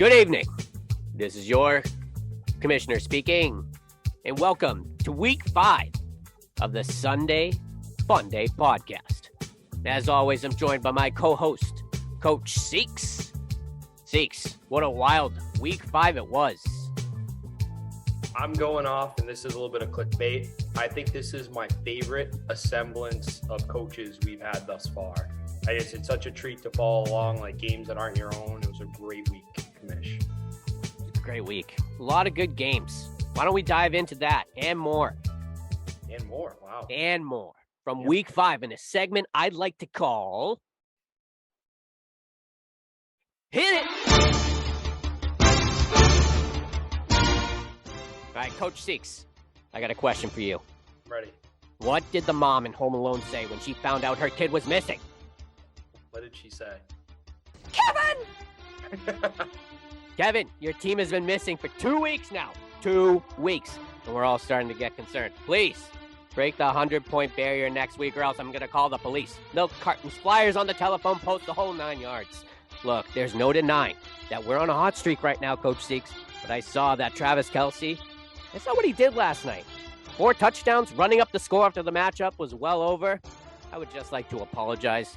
Good evening. This is your commissioner speaking, and welcome to week 5 of the Sunday Funday podcast. As always, I'm joined by my co-host, Coach Seeks. Seeks, what a wild week 5 it was. I'm going off, and this is a little bit of clickbait. I think this is my favorite assemblance of coaches we've had thus far. It's such a treat to follow along, like games that aren't your own. It was a great week, Commish. Great week. A lot of good games. Why don't we dive into that and more? And more, wow. And more from week 5 in a segment I'd like to call Hit It! All right, Coach Seeks, I got a question for you. I'm ready. What did the mom in Home Alone say when she found out her kid was missing? What did she say? Kevin! Kevin, your team has been missing for 2 weeks now. 2 weeks. And we're all starting to get concerned. Please, break the 100-point barrier next week or else I'm going to call the police. Milk cartons, flyers on the telephone post, the whole 9 yards. Look, there's no denying that we're on a hot streak right now, Coach Seeks. But I saw that Travis Kelce, I saw what he did last night. 4 touchdowns, running up the score after the matchup was well over. I would just like to apologize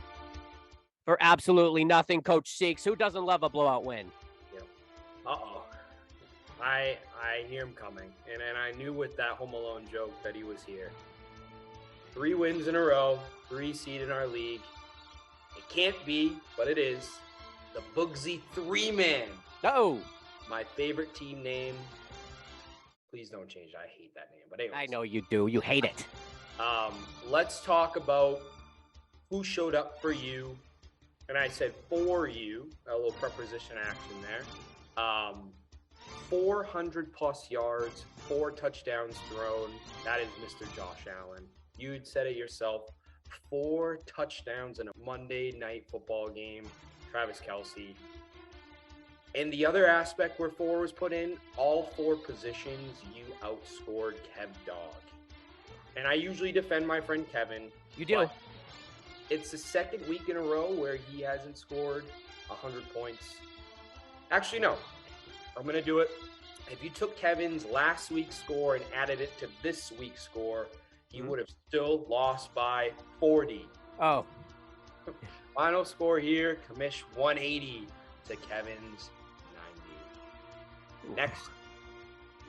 for absolutely nothing, Coach Seeks. Who doesn't love a blowout win? Uh-oh. I hear him coming. And I knew with that Home Alone joke that he was here. 3 wins in a row, 3 seed in our league. It can't be, but it is. The Bugsy 3-Man. No. My favorite team name. Please don't change it. I hate that name. But anyways. I know you do. You hate it. Let's talk about who showed up for you. And I said for you. A little preposition action there. 400 plus yards, 4 touchdowns thrown. That is Mr. Josh Allen. You'd said it yourself. 4 touchdowns in a Monday night football game. Travis Kelce. And the other aspect where 4 was put in, all 4 positions, you outscored Kev Dog. And I usually defend my friend Kevin. You do. It's the second week in a row where he hasn't scored 100 points. Actually, no. I'm going to do it. If you took Kevin's last week's score and added it to this week's score, he would have still lost by 40. Oh. Final score here, Commish 180 to Kevin's 90. Next,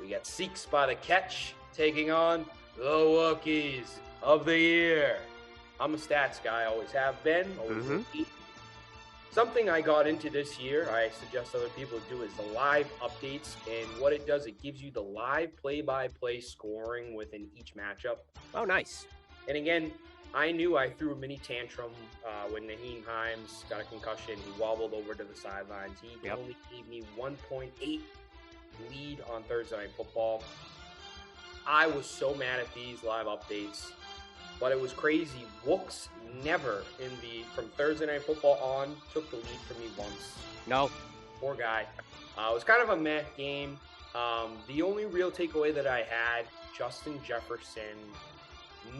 we got Seeks by the Catch taking on the Wookiees of the Year. I'm a stats guy, always have been, always will be. Something I got into this year, I suggest other people do, is the live updates. And what it does, it gives you the live play-by-play scoring within each matchup. Oh, nice. And again, I knew I threw a mini tantrum when Naheem Hines got a concussion. He wobbled over to the sidelines. He only gave me 1.8 lead on Thursday Night Football. I was so mad at these live updates. But it was crazy. Wooks never from Thursday Night Football on took the lead from me once. No. Poor guy. It was kind of a meh game. The only real takeaway that I had, Justin Jefferson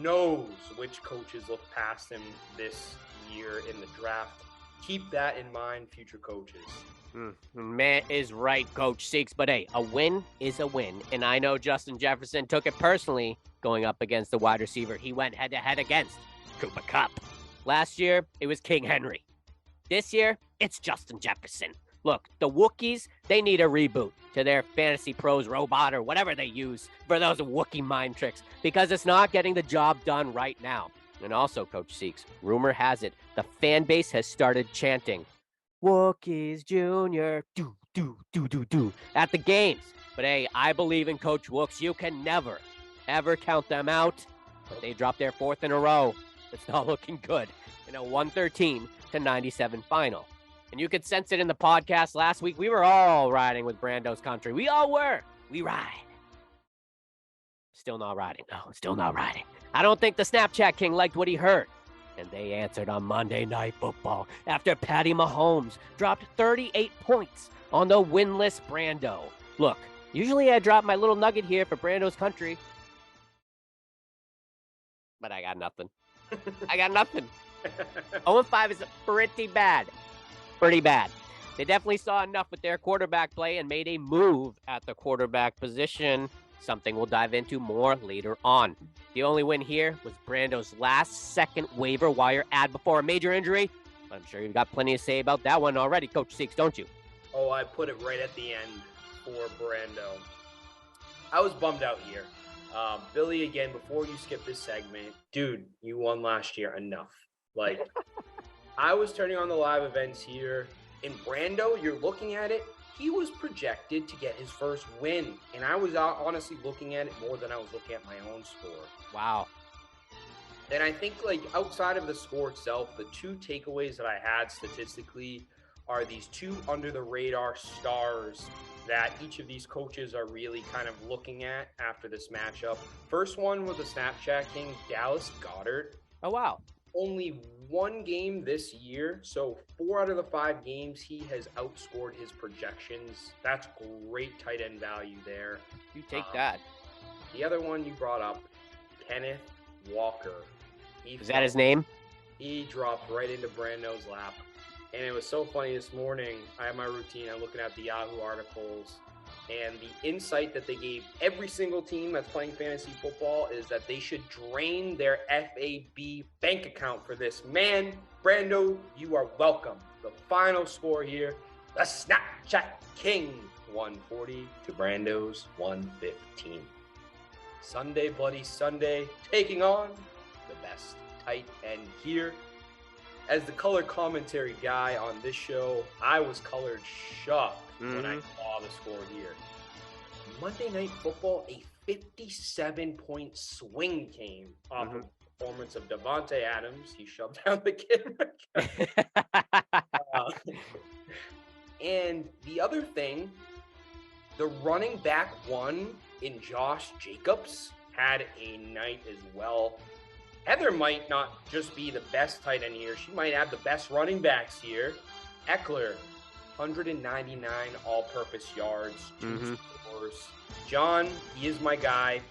knows which coaches look past him this year in the draft. Keep that in mind, future coaches. Man is right, Coach Seeks. But hey, a win is a win. And I know Justin Jefferson took it personally going up against the wide receiver he went head-to-head against, Cooper Kupp. Last year, it was King Henry. This year, it's Justin Jefferson. Look, the Wookiees, they need a reboot to their Fantasy Pros robot or whatever they use for those Wookiee mind tricks because it's not getting the job done right now. And also, Coach Seeks, rumor has it, the fan base has started chanting, Wookiees Jr., do, do, do, do, do, at the games. But hey, I believe in Coach Wooks. You can never, ever count them out. But they dropped their 4th in a row. It's not looking good in a 113-97 final. And you could sense it in the podcast last week. We were all riding with Brando's country. We all were. We ride. Still not riding. No, still not riding. I don't think the Snapchat King liked what he heard. And they answered on Monday Night Football after Patty Mahomes dropped 38 points on the winless Brando. Look, usually I drop my little nugget here for Brando's country. But I got nothing. I got nothing. 0-5 is pretty bad. Pretty bad. They definitely saw enough with their quarterback play and made a move at the quarterback position, something we'll dive into more later on. The only win here was Brando's last-second waiver wire ad before a major injury. I'm sure you've got plenty to say about that one already, Coach Seeks, don't you? Oh, I put it right at the end for Brando. I was bummed out here. Billy, again, before you skip this segment, dude, you won last year. Enough. Like, I was turning on the live events here. In Brando, you're looking at it, he was projected to get his first win. And I was honestly looking at it more than I was looking at my own score. Wow. And I think, like, outside of the score itself, the two takeaways that I had statistically are these two under-the-radar stars that each of these coaches are really kind of looking at after this matchup. First one was the Snapchat King, Dallas Goedert. Oh, wow. Only one game this year, so 4 out of the 5 games he has outscored his projections. That's great tight end value there. You take that. The other one you brought up, Kenneth Walker. Is that his name? He dropped right into Brando's lap. And it was so funny this morning. I have my routine. I'm looking at the Yahoo articles. And the insight that they gave every single team that's playing fantasy football is that they should drain their FAB bank account for this. Man, Brando, you are welcome. The final score here, the Snapchat King, 140 to Brando's 115. Sunday, Bloody Sunday, taking on the best tight end here. As the color commentary guy on this show, I was colored shocked when I saw the score here. Monday Night Football, a 57-point swing came off of the performance of Davante Adams. He shoved down the camera. And the other thing, the running back one in Josh Jacobs had a night as well. Heather might not just be the best tight end here. She might have the best running backs here. Eckler, 199 all-purpose yards, 2 scores. John, he is my guy.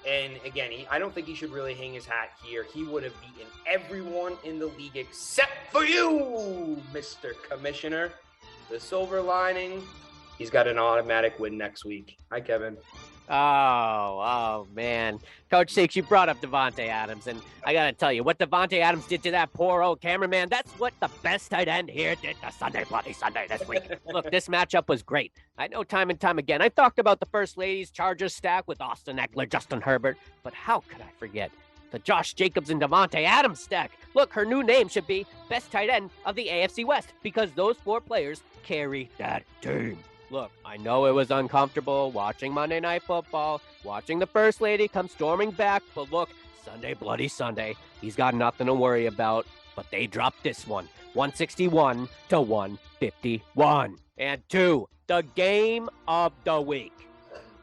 And again, I don't think he should really hang his hat here. He would have beaten everyone in the league except for you, Mr. Commissioner. The silver lining, he's got an automatic win next week. Hi, Kevin. Oh, man. Coach Six, you brought up Davante Adams, and I got to tell you, what Davante Adams did to that poor old cameraman, that's what the best tight end here did to Sunday, Bloody Sunday this week. Look, this matchup was great. I know time and time again, I talked about the First Lady's Chargers stack with Austin Eckler, Justin Herbert, but how could I forget the Josh Jacobs and Davante Adams stack? Look, her new name should be Best Tight End of the AFC West, because those 4 players carry that team. Look, I know it was uncomfortable watching Monday Night Football, watching the First Lady come storming back, but look, Sunday, Bloody Sunday, he's got nothing to worry about, but they dropped this one, 161 to 151. And 2, the game of the week.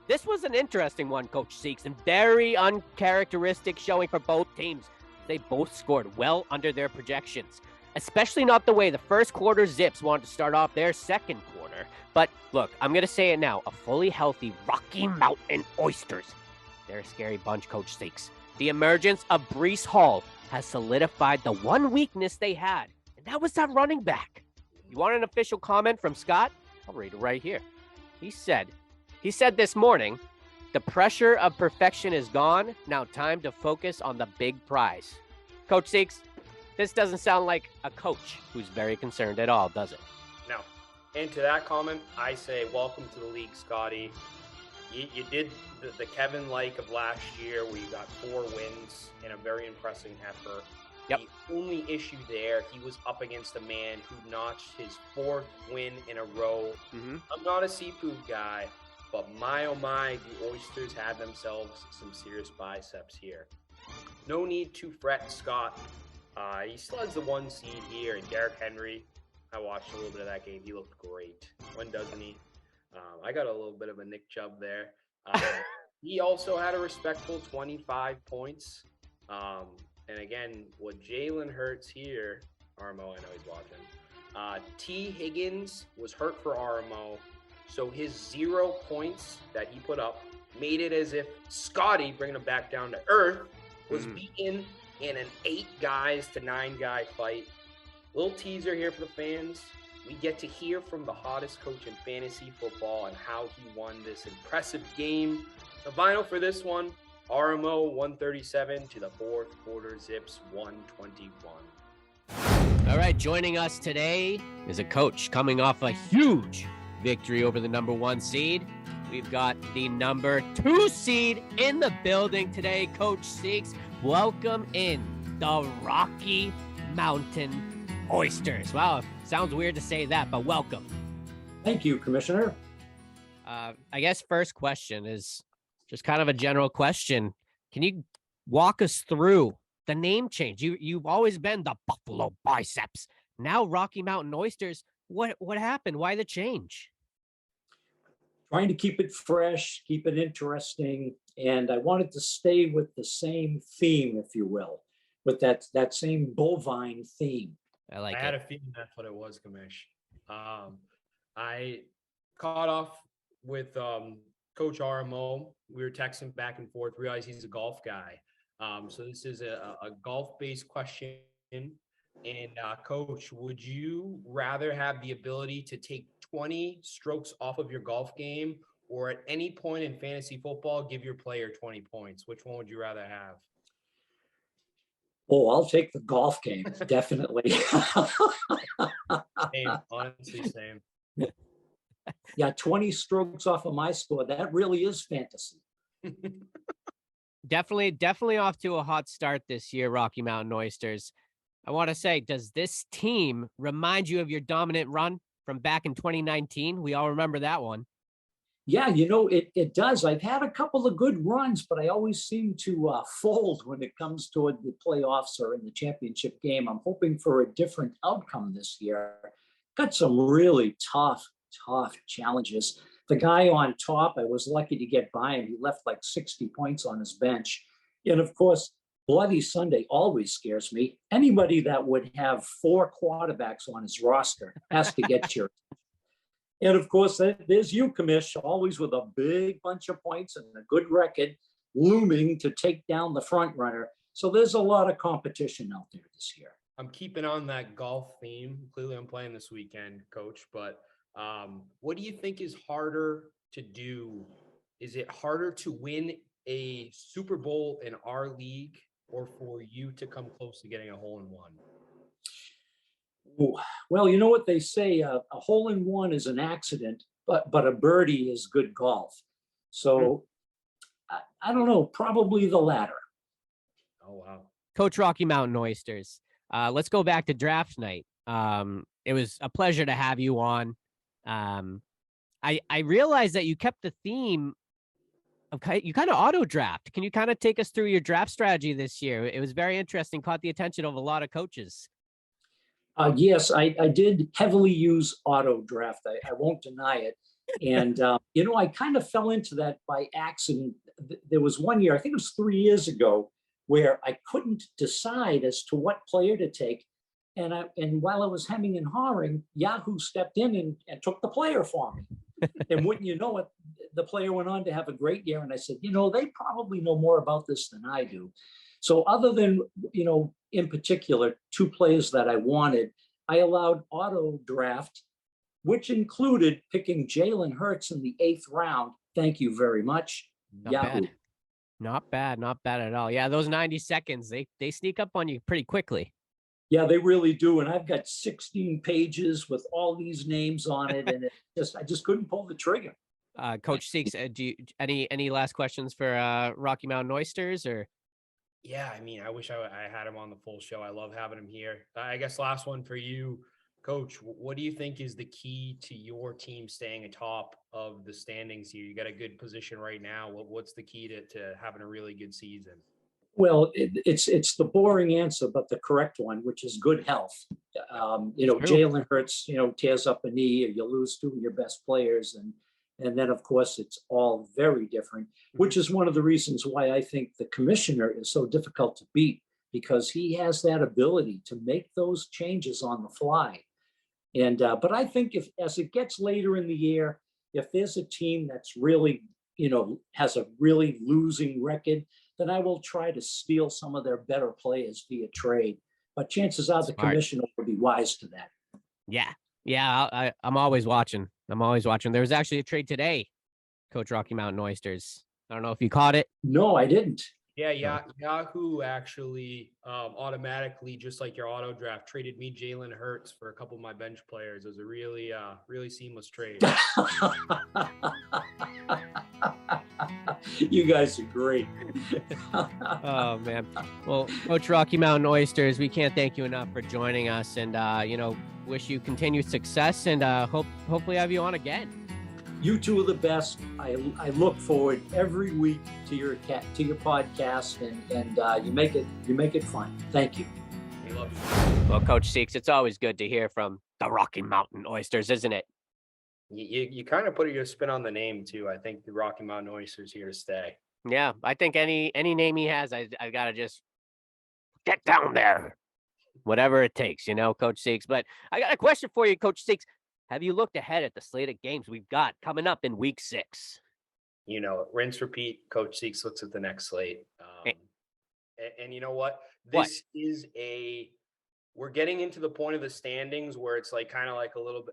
This was an interesting one, Coach Seeks, and very uncharacteristic showing for both teams. They both scored well under their projections, especially not the way the first quarter Zips wanted to start off their second quarter. But look, I'm going to say it now. A fully healthy Rocky Mountain Oysters. They're a scary bunch, Coach Seeks. The emergence of Breece Hall has solidified the one weakness they had, and that was that running back. You want an official comment from Scott? I'll read it right here. He said this morning, the pressure of perfection is gone. Now time to focus on the big prize. Coach Seeks, this doesn't sound like a coach who's very concerned at all, does it? No. And to that comment, I say, welcome to the league, Scotty. You did the Kevin like of last year where you got 4 wins in a very impressive effort. Yep. The only issue there, he was up against a man who notched his 4th win in a row. I'm not a seafood guy, but my oh my, the Oysters had themselves some serious biceps here. No need to fret, Scott. He still has the 1 seed here, and Derrick Henry, I watched a little bit of that game. He looked great. When doesn't he? I got a little bit of a Nick Chubb there. He also had a respectful 25 points. And again, with Jalen Hurts here, Armo, I know he's watching. T. Higgins was hurt for Armo, so his 0 points that he put up made it as if Scotty, bringing him back down to earth, was beaten in an 8 guys to 9 guy fight. Little teaser here for the fans. we get to hear from the hottest coach in fantasy football and how he won this impressive game. The vinyl for this one, RMO 137 to the fourth quarter Zips 121. All right, joining us today is a coach coming off a huge victory over the number 1 seed. We've got the number 2 seed in the building today, Coach Seeks. Welcome in the Rocky Mountain Oysters. Wow, sounds weird to say that, but welcome. Thank you, Commissioner. I guess first question is just kind of a general question. Can you walk us through the name change? You've always been the Buffalo Biceps. Now Rocky Mountain Oysters. What happened? Why the change? Trying to keep it fresh, keep it interesting, and I wanted to stay with the same theme, if you will, with that same bovine theme. I had a feeling that's what it was, Kamish. I caught off with Coach RMO. We were texting back and forth, realized he's a golf guy. So this is a golf-based question. And Coach, would you rather have the ability to take 20 strokes off of your golf game, or at any point in fantasy football, give your player 20 points? Which one would you rather have? Oh, I'll take the golf game, definitely. Same, honestly, same. Yeah, 20 strokes off of my score. That really is fantasy. Definitely off to a hot start this year, Rocky Mountain Oysters. I want to say, does this team remind you of your dominant run from back in 2019? We all remember that one. Yeah, it does. I've had a couple of good runs, but I always seem to fold when it comes to the playoffs or in the championship game. I'm hoping for a different outcome this year. Got some really tough challenges. The guy on top, I was lucky to get by him. He left like 60 points on his bench. And of course, Bloody Sunday always scares me. Anybody that would have 4 quarterbacks on his roster has to get your. And of course, there's you, Kamish, always with a big bunch of points and a good record, looming to take down the front runner. So there's a lot of competition out there this year. I'm keeping on that golf theme. Clearly, I'm playing this weekend, Coach. But what do you think is harder to do? Is it harder to win a Super Bowl in our league, or for you to come close to getting a hole-in-one? Well, you know what they say, a hole-in-one is an accident, but a birdie is good golf. So I don't know, probably the latter. Oh, wow. Coach Rocky Mountain Oysters, let's go back to draft night. It was a pleasure to have you on. I realized that you kept the theme of you kind of auto draft. Can you kind of take us through your draft strategy this year? It was very interesting, caught the attention of a lot of coaches. Yes, I did heavily use auto draft. I won't deny it. And, I kind of fell into that by accident. There was one year, I think it was 3 years ago, where I couldn't decide as to what player to take. And while I was hemming and hawing, Yahoo stepped in and took the player for me. And wouldn't you know it, the player went on to have a great year. And I said, they probably know more about this than I do. So other than, in particular, 2 players that I wanted, I allowed auto draft, which included picking Jalen Hurts in the 8th round. Thank you very much. Not bad at all. Yeah, those 90 seconds, they sneak up on you pretty quickly. Yeah, they really do. And I've got 16 pages with all these names on it. And I just couldn't pull the trigger. Coach Seeks, do you, any last questions for Rocky Mountain Oysters or? Yeah, I mean, I wish I had him on the full show. I love having him here. I guess last one for you, Coach. What do you think is the key to your team staying atop of the standings here? You got a good position right now. What's the key to having a really good season? Well, it's the boring answer, but the correct one, which is good health. Jalen Hurts, tears up a knee, or you lose 2 of your best players, and then, of course, it's all very different, which is one of the reasons why I think the commissioner is so difficult to beat, because he has that ability to make those changes on the fly. And but I think as it gets later in the year, if there's a team that's really, has a really losing record, then I will try to steal some of their better players via trade. But chances are the commissioner will be wise to that. Yeah. Yeah, I'm always watching. I'm always watching. There was actually a trade today, Coach Rocky Mountain Oysters. I don't know if you caught it. No, I didn't. Yeah, Yahoo actually automatically, just like your auto draft, traded me Jalen Hurts for a couple of my bench players. It was a really, really seamless trade. You guys are great. Oh man. Well, Coach Rocky Mountain Oysters, we can't thank you enough for joining us, and wish you continued success, and hopefully have you on again. You two are the best. I look forward every week to your podcast, and you make it fun. Thank you. We love you. Well, Coach Seeks, it's always good to hear from the Rocky Mountain Oysters, isn't it? You kind of put your spin on the name too. I think the Rocky Mountain Oysters here to stay. Yeah, I think any name he has, I gotta just get down there, whatever it takes, Coach Seeks. But I got a question for you, Coach Seeks. Have you looked ahead at the slate of games we've got coming up in week 6? Rinse, repeat. Coach Seeks looks at the next slate. And you know what? We're getting into the point of the standings where it's like kind of like a little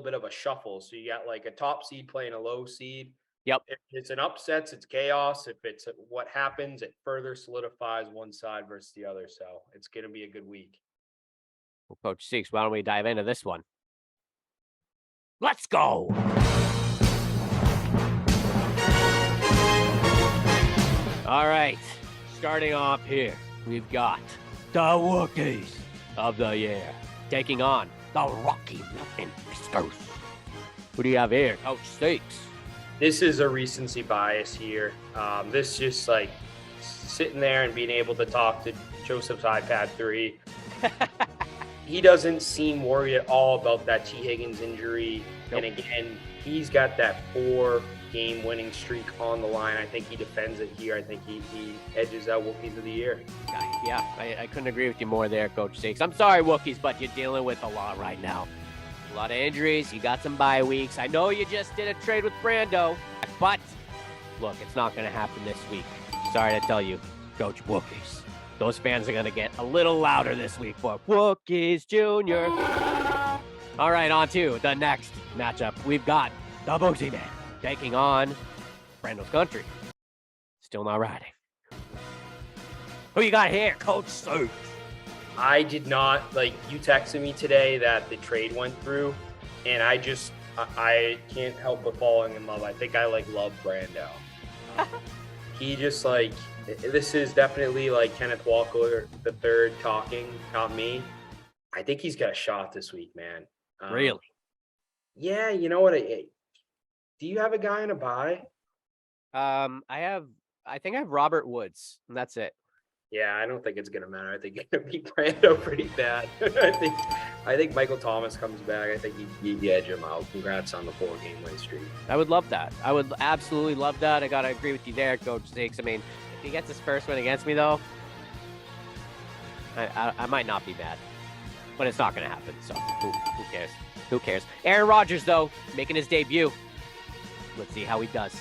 bit of a shuffle. So you got like a top seed playing a low seed. Yep. If it's an upsets, it's chaos. If it's what happens, it further solidifies one side versus the other. So it's going to be a good week. Well, Coach Seeks, why don't we dive into this one? Let's go. All right, starting off here, we've got the Wookiees of the year taking on the Rocky Mountain Oysters. Who do you have here, Coach Seeks? This is a recency bias here. This just like sitting there and being able to talk to Joseph's iPad 3. He doesn't seem worried at all about that T. Higgins injury. Nope. And again, he's got that 4-game winning streak on the line. I think he defends it here. I think he edges out Wookiees of the year. Yeah, I couldn't agree with you more there, Coach Seeks. I'm sorry, Wookiees, but you're dealing with a lot right now. A lot of injuries. You got some bye weeks. I know you just did a trade with Brando, but look, it's not going to happen this week. Sorry to tell you, Coach Wookiees. Those fans are going to get a little louder this week for Wookiees Jr. All right, on to the next matchup. We've got the Boozy Man taking on Brando's Country. Still not riding. Who you got here, Coach Seeks? I did not, you texted me today that the trade went through, and I can't help but falling in love. I think I love Brando. He just this is definitely Kenneth Walker the third talking, not me. I think he's got a shot this week, man. Really? Yeah, you know what? Do you have a guy in a bye? I think I have Robert Woods, and that's it. Yeah, I don't think it's gonna matter. I think it's gonna be Brando pretty bad. I think Michael Thomas comes back. I think you edge him out. Congrats on the 4-game win streak. I would love that. I would absolutely love that. I gotta agree with you there, Coach Seeks. I mean, if he gets his first win against me, though, I might not be mad, but it's not gonna happen. So who cares? Who cares? Aaron Rodgers, though, making his debut. Let's see how he does.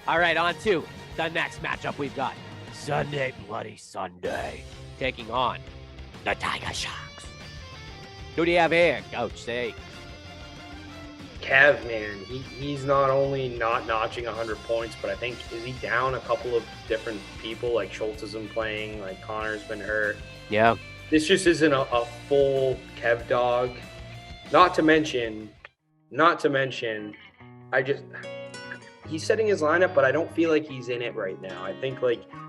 All right, on to the next matchup we've got. Sunday Bloody Sunday, taking on the Tiger Sharks. Who do you have here, Coach Seeks? Kev, man, he's not only not notching 100 points, but I think, is he down a couple of different people? Like Schultz isn't playing, Connor's been hurt. Yeah. This just isn't a full Kev dog. Not to mention, he's setting his lineup, but I don't feel like he's in it right now. I think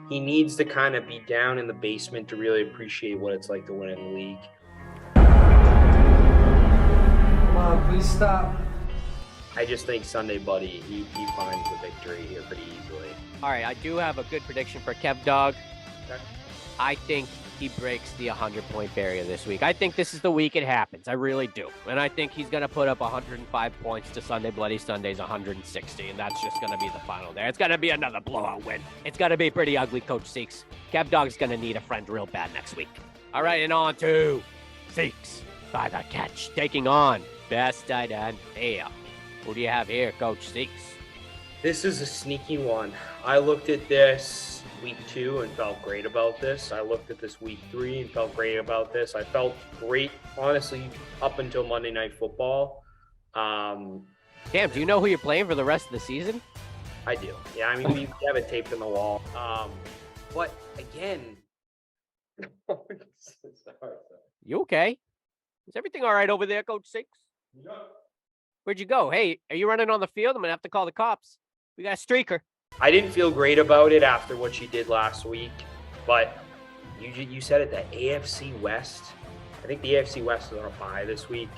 he needs to kind of be down in the basement to really appreciate what it's like to win in the league. Come on, please stop. I just think Sunday Buddy, he finds the victory here pretty easily. All right, I do have a good prediction for Kev Dog. Okay. I think he breaks the 100-point barrier this week. I think this is the week it happens. I really do. And I think he's going to put up 105 points to Sunday Bloody Sunday's 160, and that's just going to be the final there. It's going to be another blowout win. It's going to be pretty ugly, Coach Seeks. Kev Dog's going to need a friend real bad next week. All right, and on to Seeks by the catch, taking on Best Tight End Theo. Who do you have here, Coach Seeks? This is a sneaky one. I looked at this week 2 and felt great about this. I looked at this week 3 and felt great about this. I felt great, honestly, up until Monday Night Football. Cam, do you know who you're playing for the rest of the season? I do. Yeah, I mean, we have it taped in the wall. But again, You okay? Is everything all right over there, Coach Six? Yeah. Where'd you go? Hey, are you running on the field? I'm going to have to call the cops. We got a streaker. I didn't feel great about it after what she did last week, but you said it, the AFC West. I think the AFC West is on a bye this week.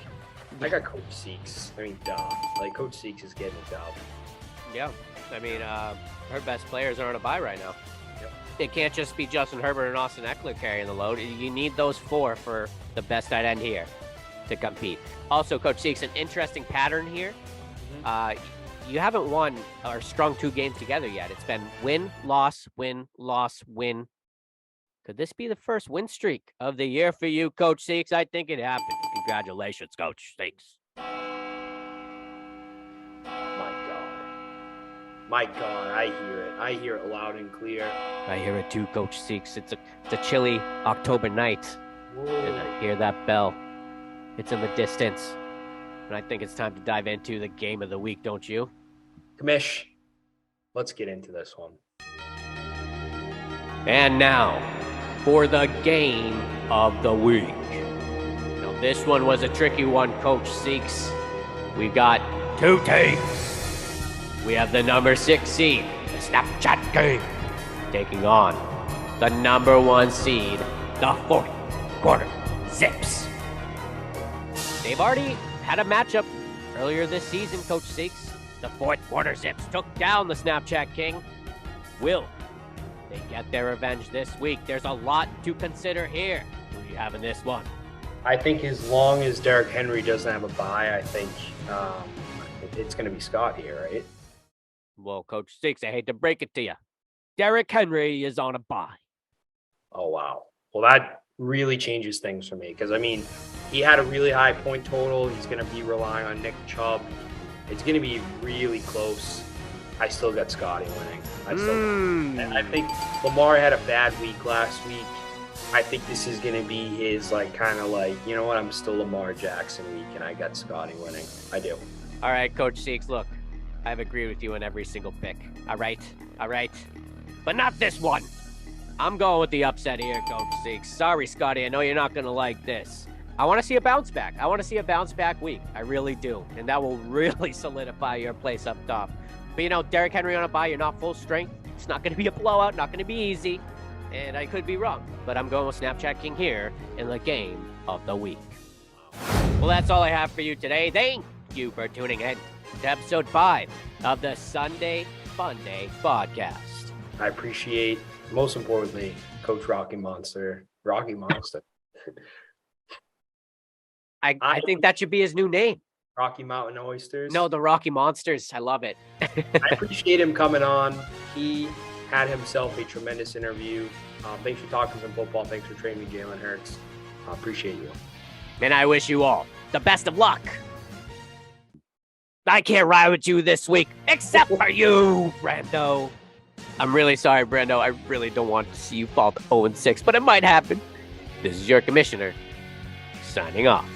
I got Coach Seeks. I mean, duh. Like, Coach Seeks is getting it done. Yeah. I mean, her best players are on a bye right now. Yep. It can't just be Justin Herbert and Austin Eckler carrying the load. You need those 4 for the best tight end here to compete. Also, Coach Seeks, an interesting pattern here. You haven't won or strung 2 games together yet. It's been win, loss, win, loss, win. Could this be the first win streak of the year for you, Coach Seeks? I think it happened. Congratulations, Coach Seeks. My God, I hear it. I hear it loud and clear. I hear it too, Coach Seeks. It's a chilly October night. Whoa. And I hear that bell. It's in the distance. And I think it's time to dive into the game of the week, don't you? Kamish, let's get into this one. And now, for the game of the week. Now, this one was a tricky one, Coach Seeks. We've got 2 teams. We have the number 6 seed, the Snapchat Gang, taking on the number 1 seed, the 4th quarter Zips. They've already had a matchup earlier this season, Coach Seeks. The 4th quarter Zips took down the Snapchat King. Will they get their revenge this week? There's a lot to consider here. Who do you have in this one? I think as long as Derrick Henry doesn't have a bye, I think it's going to be Scott here, right? Well, Coach Seeks, I hate to break it to you. Derrick Henry is on a bye. Oh, wow. Well, that really changes things for me because, I mean, he had a really high point total. He's going to be relying on Nick Chubb. It's going to be really close. I still got Scotty winning. I think Lamar had a bad week last week. I think this is going to be his, you know what, I'm still Lamar Jackson week, and I got Scotty winning. I do. All right, Coach Seeks, look, I've agreed with you on every single pick. All right? But not this one. I'm going with the upset here, Coach Seeks. Sorry, Scotty, I know you're not going to like this. I want to see a bounce back. I want to see a bounce back week. I really do. And that will really solidify your place up top. But, Derrick Henry on a bye, you're not full strength. It's not going to be a blowout, not going to be easy. And I could be wrong. But I'm going with Snapchat King here in the game of the week. Well, that's all I have for you today. Thank you for tuning in to episode 5 of the Sunday Funday podcast. I appreciate, most importantly, Coach Rocky Monster. I think that should be his new name. Rocky Mountain Oysters. No, the Rocky Monsters. I love it. I appreciate him coming on. He had himself a tremendous interview. Thanks for talking some football. Thanks for training me, Jalen Hurts. I appreciate you. And I wish you all the best of luck. I can't ride with you this week, except for you, Brando. I'm really sorry, Brando. I really don't want to see you fall to 0-6, but it might happen. This is your commissioner, signing off.